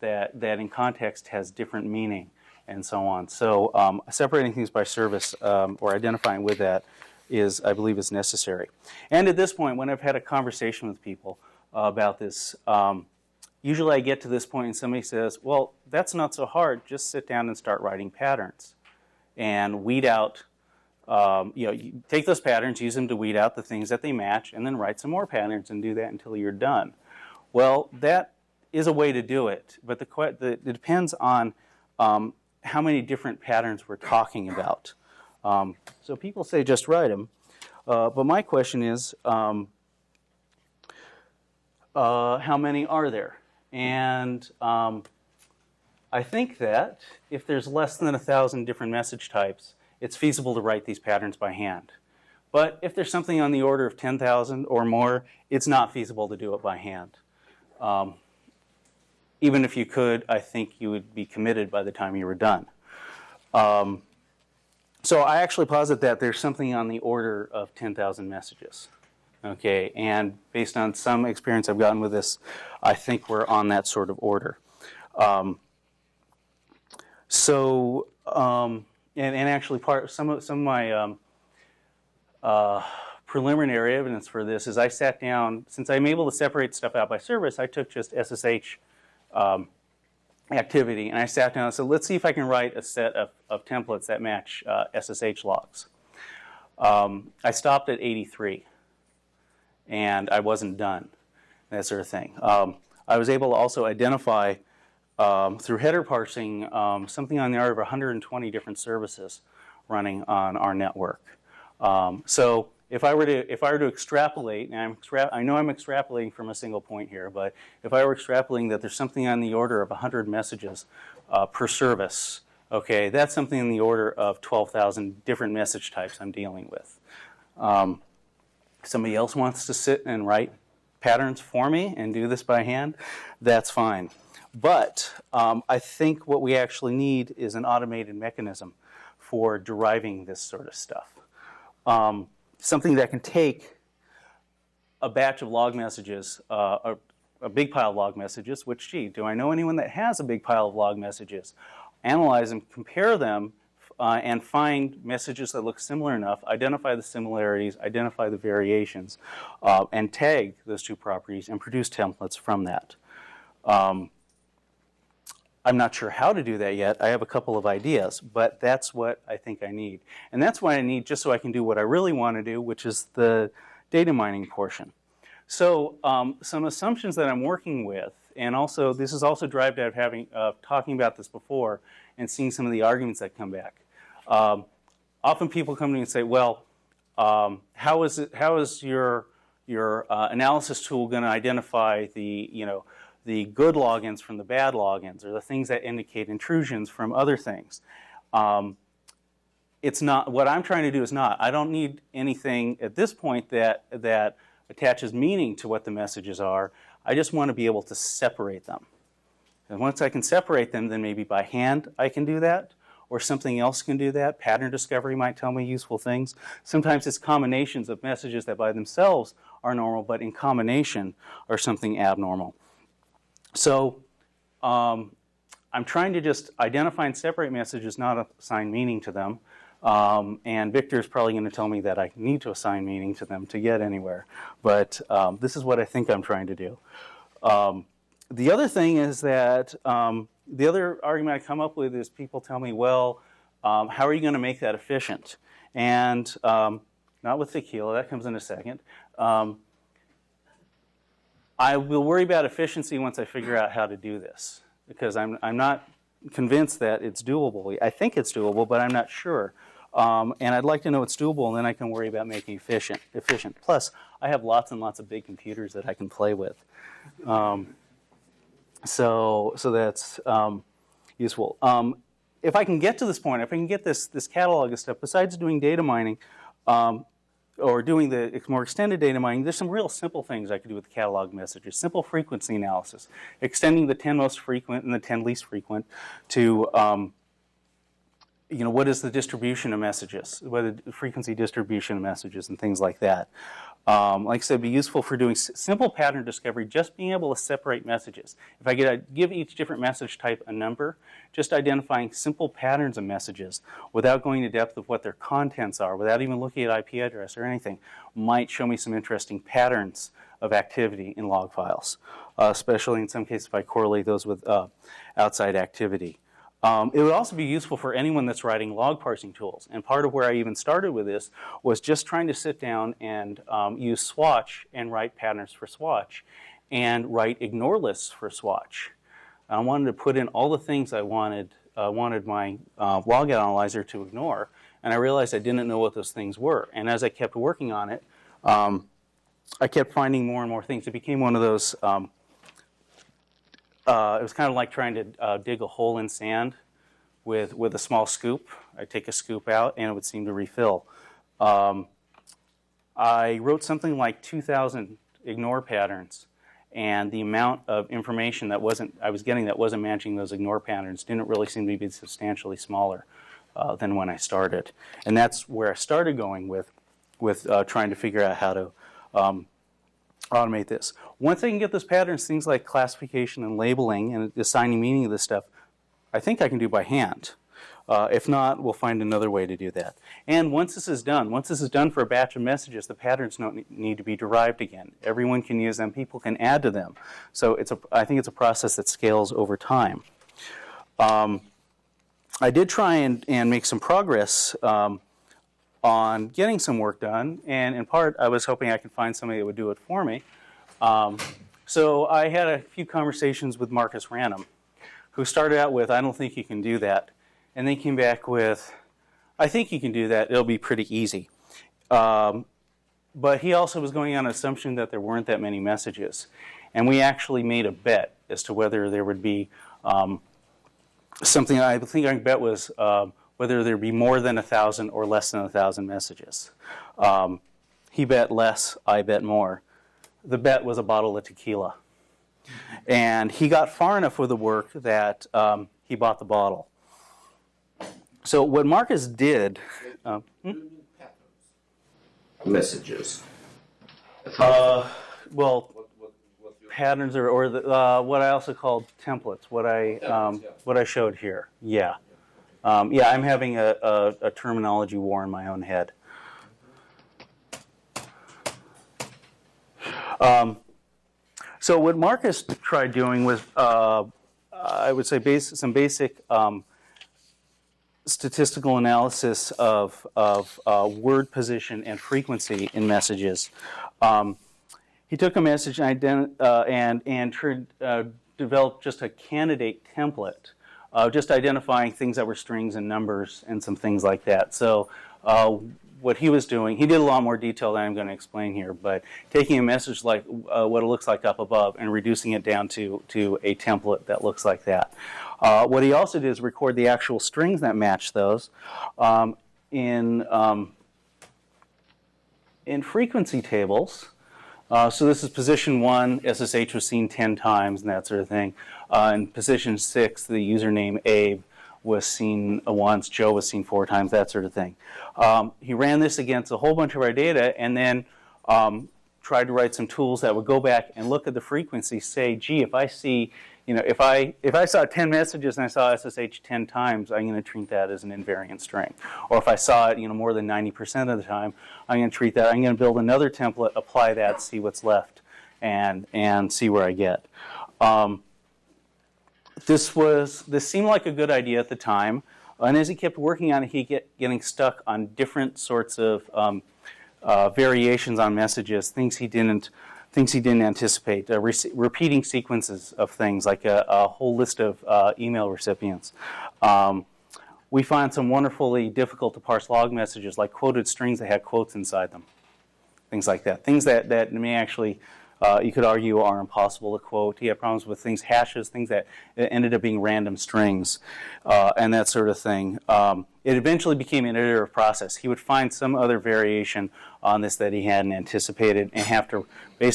that in context has different meaning and so on. So separating things by service or identifying with that is, I believe, is necessary. And at this point, when I've had a conversation with people about this, usually I get to this point and somebody says, well, that's not so hard. Just sit down and start writing patterns and weed out, you take those patterns, use them to weed out the things that they match, and then write some more patterns and do that until you're done. Well, that is a way to do it, but it depends on how many different patterns we're talking about. So people say just write them, but my question is, how many are there? And I think that if there's less than 1,000 different message types, it's feasible to write these patterns by hand. But if there's something on the order of 10,000 or more, it's not feasible to do it by hand. Even if you could, I think you would be committed by the time you were done. So I actually posit that there's something on the order of 10,000 messages. Okay, and based on some experience I've gotten with this, I think we're on that sort of order. And actually, some of my preliminary evidence for this is I sat down, since I'm able to separate stuff out by service, I took just SSH activity, and I sat down and said, let's see if I can write a set of templates that match SSH logs. I stopped at 83, and I wasn't done, that sort of thing. I was able to also identify through header parsing something on the order of 120 different services running on our network. So if I were to extrapolate, and I know I'm extrapolating from a single point here, but if I were extrapolating that there's something on the order of 100 messages per service, okay, that's something in the order of 12,000 different message types I'm dealing with. Somebody else wants to sit and write patterns for me and do this by hand, that's fine. But I think what we actually need is an automated mechanism for deriving this sort of stuff. Something that can take a batch of log messages, a big pile of log messages, which, gee, do I know anyone that has a big pile of log messages? Analyze them, compare them, and find messages that look similar enough, identify the similarities, identify the variations, and tag those two properties and produce templates from that. I'm not sure how to do that yet. I have a couple of ideas, but that's what I think I need. And that's what I need just so I can do what I really want to do, which is the data mining portion. So some assumptions that I'm working with, and also this is also derived out of talking about this before and seeing some of the arguments that come back. Often people come to me and say, well, how is your analysis tool going to identify the good logins from the bad logins, or the things that indicate intrusions from other things? It's not, what I'm trying to do is not. I don't need anything at this point that attaches meaning to what the messages are. I just want to be able to separate them. And once I can separate them, then maybe by hand I can do that, or something else can do that. Pattern discovery might tell me useful things. Sometimes it's combinations of messages that by themselves are normal, but in combination are something abnormal. So I'm trying to just identify and separate messages, not assign meaning to them. And Victor is probably going to tell me that I need to assign meaning to them to get anywhere. But this is what I think I'm trying to do. The other thing is that the other argument I come up with is people tell me, well, how are you going to make that efficient? And not with tequila, that comes in a second. I will worry about efficiency once I figure out how to do this, because I'm not convinced that it's doable. I think it's doable, but I'm not sure. And I'd like to know it's doable, and then I can worry about making it efficient. Plus, I have lots and lots of big computers that I can play with. So that's useful. If I can get to this point, if I can get this catalog of stuff, besides doing data mining, or doing the more extended data mining, there's some real simple things I could do with catalog messages. Simple frequency analysis, extending the 10 most frequent and the 10 least frequent to, what is the distribution of messages, whether frequency distribution of messages and things like that. Like I said, it'd be useful for doing simple pattern discovery, just being able to separate messages. If I give each different message type a number, just identifying simple patterns of messages without going to depth of what their contents are, without even looking at IP address or anything, might show me some interesting patterns of activity in log files, especially in some cases if I correlate those with outside activity. It would also be useful for anyone that's writing log parsing tools. And part of where I even started with this was just trying to sit down and use swatch and write patterns for swatch and write ignore lists for swatch. I wanted to put in all the things I wanted my log analyzer to ignore, and I realized I didn't know what those things were. And as I kept working on it, I kept finding more and more things. It became one of those it was kind of like trying to dig a hole in sand with a small scoop. I'd take a scoop out and it would seem to refill. I wrote something like 2,000 ignore patterns, and the amount of information that I was getting that wasn't matching those ignore patterns didn't really seem to be substantially smaller than when I started. And that's where I started going with trying to figure out how to automate this. Once I can get those patterns, things like classification and labeling and assigning meaning to this stuff, I think I can do by hand. If not, we'll find another way to do that. And once this is done for a batch of messages, the patterns don't need to be derived again. Everyone can use them. People can add to them. So I think it's a process that scales over time. I did try and make some progress on getting some work done, and in part I was hoping I could find somebody that would do it for me. So I had a few conversations with Marcus Random, who started out with, I don't think you can do that, and they came back with, I think you can do that, it'll be pretty easy. But he also was going on an assumption that there weren't that many messages, and we actually made a bet as to whether there would be something I think our bet was whether there'd be more than 1,000 or less than 1,000 messages. He bet less, I bet more. The bet was a bottle of tequila. And he got far enough with the work that he bought the bottle. So what Marcus did... Messages. Well, patterns or what I also called templates, what I showed here. Yeah. Yeah, I'm having a terminology war in my own head. So what Marcus tried doing was, I would say, some basic statistical analysis of word position and frequency in messages. He took a message and developed just a candidate template. Just identifying things that were strings and numbers and some things like that. So what he was doing, he did a lot more detail than I'm going to explain here, but taking a message like what it looks like up above and reducing it down to a template that looks like that. What he also did is record the actual strings that match those in frequency tables. So this is position 1, SSH was seen 10 times and that sort of thing. In position 6, the username Abe was seen once, Joe was seen 4 times, that sort of thing. He ran this against a whole bunch of our data and then tried to write some tools that would go back and look at the frequency, say, gee, if I see, if I saw 10 messages and I saw SSH 10 times, I'm going to treat that as an invariant string. Or if I saw it, more than 90% of the time, I'm going to treat that. I'm going to build another template, apply that, see what's left, and see where I get. This seemed like a good idea at the time, and as he kept working on it, he kept getting stuck on different sorts of variations on messages, things he didn't anticipate, repeating sequences of things, like a whole list of email recipients. We found some wonderfully difficult to parse log messages, like quoted strings that had quotes inside them, things like that. Things that may actually, you could argue, are impossible to quote. He had problems with things, hashes, things that ended up being random strings, and that sort of thing. It eventually became an iterative process. He would find some other variation on this that he hadn't anticipated and have to basically